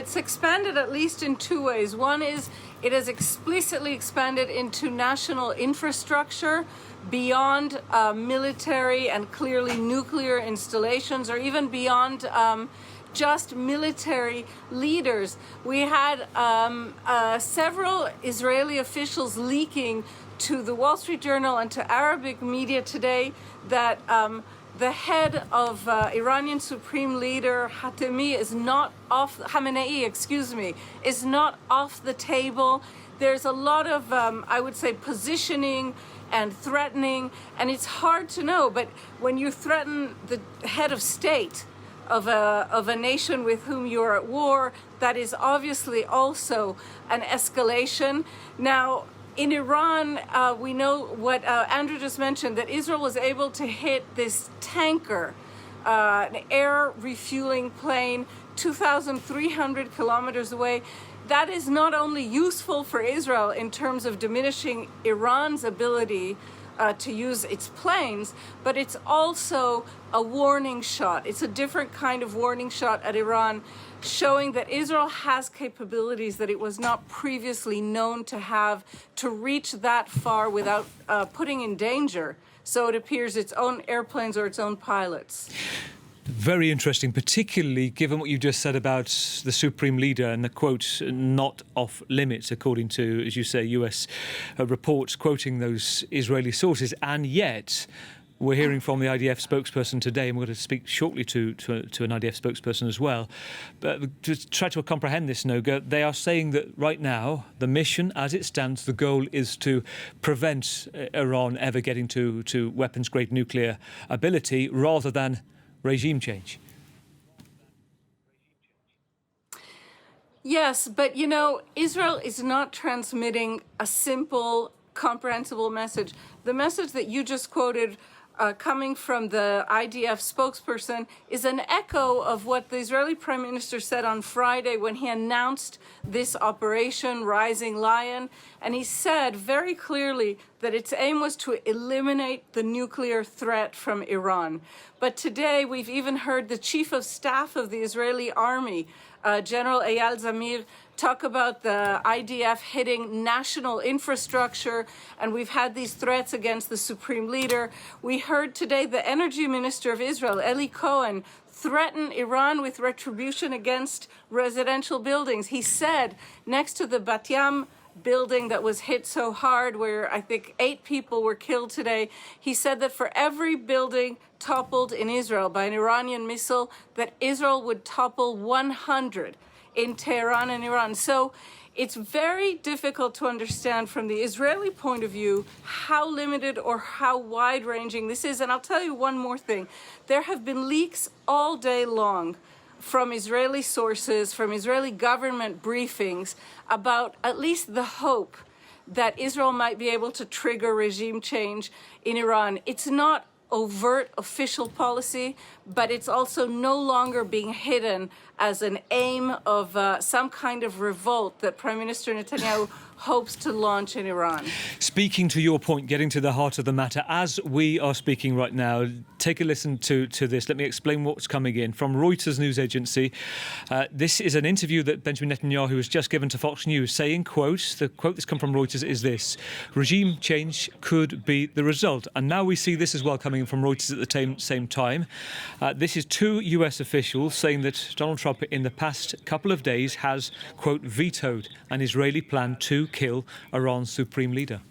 it's expanded at least in two ways. One is it has explicitly expanded into national infrastructure beyond military and clearly nuclear installations, or even beyond just military leaders. We had several Israeli officials leaking to the Wall Street Journal and to Arabic media today that the head of Iranian Supreme Leader Khamenei is not off the table. There's a lot of, I would say, positioning and threatening, and it's hard to know. But when you threaten the head of state of a nation with whom you're at war, that is obviously also an escalation. Now, in Iran, we know what Andrew just mentioned, that Israel was able to hit this tanker, an air refueling plane, 2,300 kilometers away. That is not only useful for Israel in terms of diminishing Iran's ability to use its planes, but it's also a warning shot. It's a different kind of warning shot at Iran, showing that Israel has capabilities that it was not previously known to have, to reach that far without putting in danger, so it appears, its own airplanes or its own pilots. Very interesting, particularly given what you just said about the Supreme Leader and the quote, not off limits, according to, as you say, US reports quoting those Israeli sources. And yet we're hearing from the IDF spokesperson today, and we're going to speak shortly to an IDF spokesperson as well. But to try to comprehend this, Noga, they are saying that right now, the mission as it stands, the goal is to prevent Iran ever getting to weapons-grade nuclear ability rather than regime change. Yes, but you know, Israel is not transmitting a simple, comprehensible message. The message that you just quoted coming from the IDF spokesperson is an echo of what the Israeli Prime Minister said on Friday when he announced this operation, Rising Lion. And he said very clearly that its aim was to eliminate the nuclear threat from Iran. But today we've even heard the Chief of Staff of the Israeli Army, General Eyal Zamir, talk about the IDF hitting national infrastructure, and we've had these threats against the Supreme Leader. We heard today the Energy Minister of Israel, Eli Cohen, threaten Iran with retribution against residential buildings. He said, next to the Bat Yam building that was hit so hard, where I think 8 people were killed today, he said that for every building toppled in Israel by an Iranian missile, that Israel would topple 100 in Tehran and Iran. So it's very difficult to understand from the Israeli point of view how limited or how wide-ranging this is. And I'll tell you one more thing. There have been leaks all day long from Israeli sources, from Israeli government briefings about at least the hope that Israel might be able to trigger regime change in Iran. It's not overt official policy, but it's also no longer being hidden as an aim of some kind of revolt that Prime Minister Netanyahu hopes to launch in Iran. Speaking to your point, getting to the heart of the matter, as we are speaking right now, take a listen to this. Let me explain what's coming in from Reuters news agency. This is an interview that Benjamin Netanyahu has just given to Fox News, saying, quote, the quote that's come from Reuters is this: regime change could be the result. And now we see this as well coming from Reuters at the same time. This is 2 US officials saying that Donald Trump in the past couple of days has, quote, vetoed an Israeli plan to kill Iran's Supreme Leader.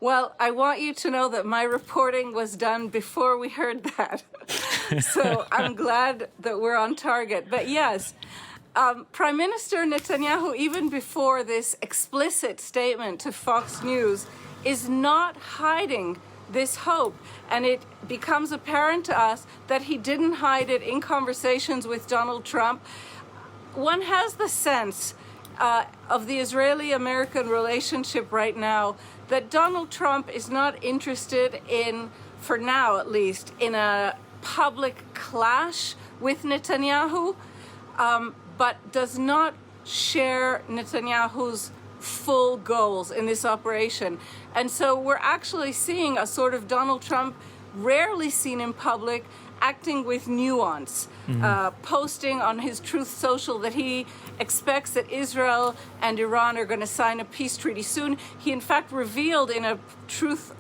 Well, I want you to know that my reporting was done before we heard that. So I'm glad that we're on target. But yes, Prime Minister Netanyahu, even before this explicit statement to Fox News, is not hiding this hope. And it becomes apparent to us that he didn't hide it in conversations with Donald Trump. One has the sense of the Israeli-American relationship right now that Donald Trump is not interested in, for now at least, in a public clash with Netanyahu, but does not share Netanyahu's full goals in this operation. And so we're actually seeing a sort of Donald Trump rarely seen in public acting with nuance, posting on his Truth Social that he expects that Israel and Iran are going to sign a peace treaty soon. He, in fact, revealed in a Truth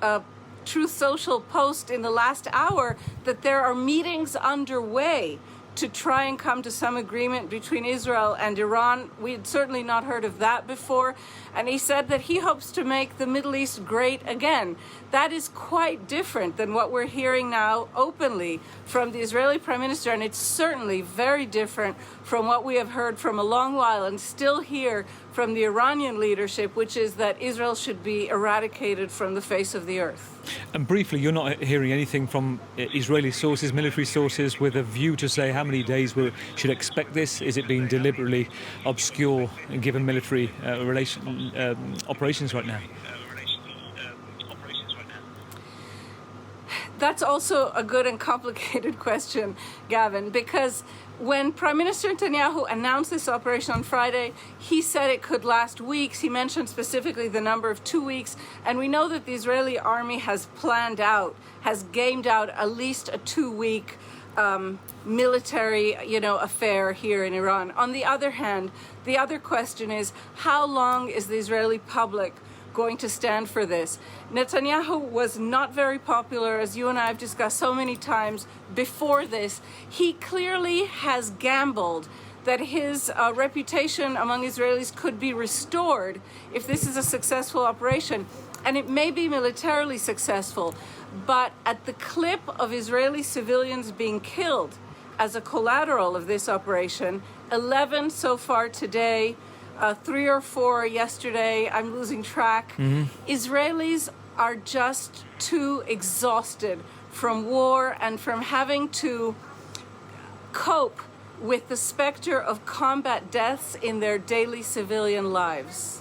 Social post in the last hour that there are meetings underway to try and come to some agreement between Israel and Iran. We had certainly not heard of that before. And he said that he hopes to make the Middle East great again. That is quite different than what we're hearing now openly from the Israeli Prime Minister. And it's certainly very different from what we have heard from a long while and still hear from the Iranian leadership, which is that Israel should be eradicated from the face of the earth. And briefly, you're not hearing anything from Israeli sources, military sources, with a view to say how many days we should expect this? Is it being deliberately obscure given military operations right now? That's also a good and complicated question, Gavin, because when Prime Minister Netanyahu announced this operation on Friday, he said it could last weeks. He mentioned specifically the number of 2 weeks. And we know that the Israeli army has gamed out at least a 2-week military, affair here in Iran. On the other hand, the other question is, how long is the Israeli public going to stand for this? Netanyahu was not very popular, as you and I have discussed so many times before this. He clearly has gambled that his reputation among Israelis could be restored if this is a successful operation. And it may be militarily successful, but at the clip of Israeli civilians being killed as a collateral of this operation, 11 so far today, 3 or 4 yesterday, I'm losing track. Israelis are just too exhausted from war and from having to cope with the specter of combat deaths in their daily civilian lives.